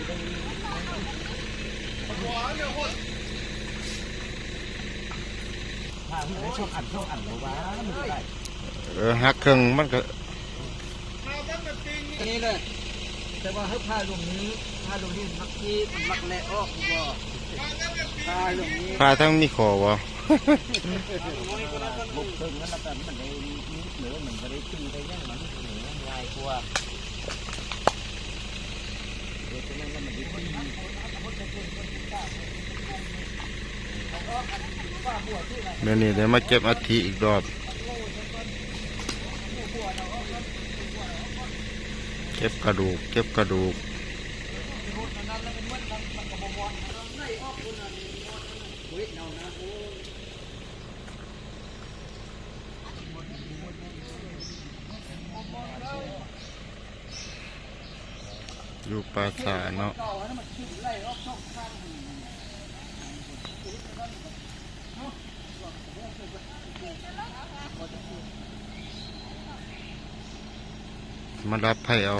หักเครื่องมันก็นี่เลยแต่ว่าเขาพาลงนี้มักที่มักแหลกออกบ่พาลงนี้พาทั้งมีขอบ่บุกถึงนั้นแต่มันได้นิดเหลือมันก็ได้ตีได้ยังมันง่ายกว่าเดี๋ยวนี้เดี๋ยวมาเก็บอัฐิอีกรอบเก็บกระดูกอยู่ปราสาทเนาะมารับให้เอา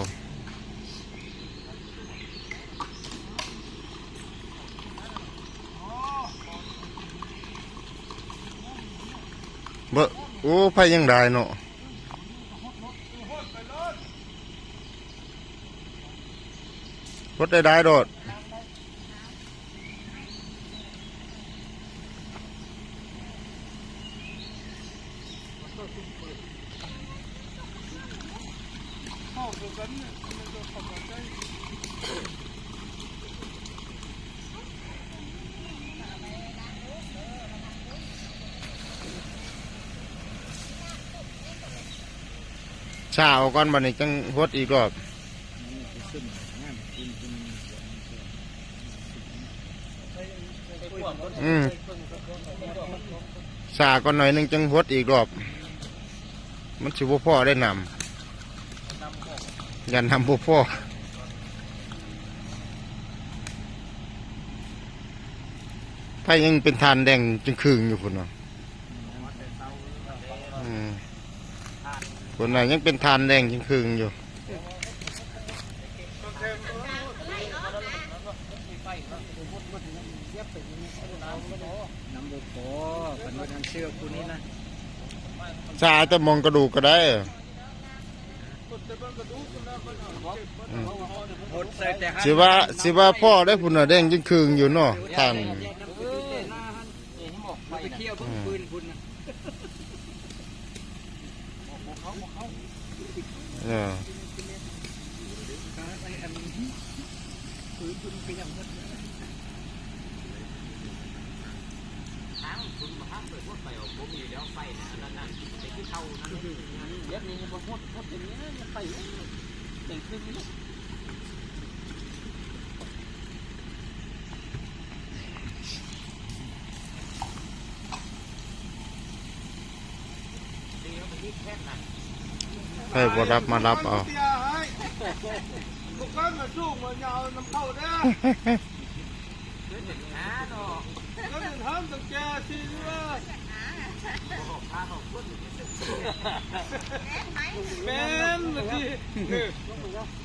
บ่โอ้ไผยังได้เนาะรถได้โดดชาเอาก่อนบัดนี้จังฮดอีกรอบชาก่อนหน่อยนึงจังฮดอีกรอบมันสิบ่พอได้นำยันนำบ่พอถ้ายังเป็นทานแดงจึงคืนอยู่พุ่นเนาะคนไหนยังเป็นทานแดงจึงคืนอยู่น้ำบุกโผเป็นวันนั้นเชื่อคุณนี่นะชาจะมองกระดูกก็ได้สิว่าพ่อได้พุ่นน่ะแดงจึงคืนอยู่เนาะทานไปเที่ยวปืนคุณให้บ่รับมารับเอาบุกเข้ามาสู้มายาวน้ำเข้าได้ก็ถึงห้ามตั้งแกสิว่าแม่นที่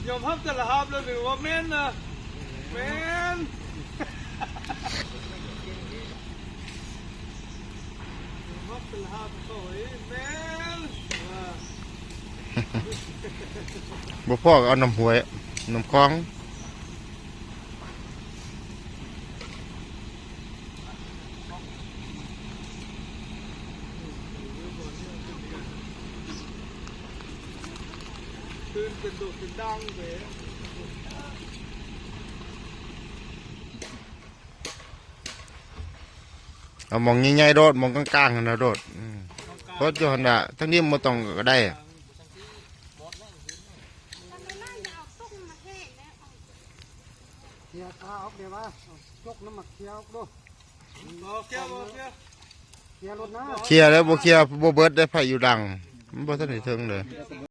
ยอมห้ามจะละห้ามแล้วหรือว่าแม่นนะแม่นห้ามจะละห้ามโอยแม่นบ่พ่อเอาน้ำหวยน้ำคลองเป็นดุเป็นดังเลยเอามองใหญ่ๆโดดมองกลางๆนะโดดเพราะจนน่ะทั้งนี้มันต้องก็ได้เดี๋ยวข้าวเดี๋ยวว่าจกน้ำหมักเคี้ยวดูเคี้ยวรถนะเคลียร์แล้วบ่เคลียร์บ่เบิดได้ไผอยู่ดังมันบ่ทันได้ถึงเลย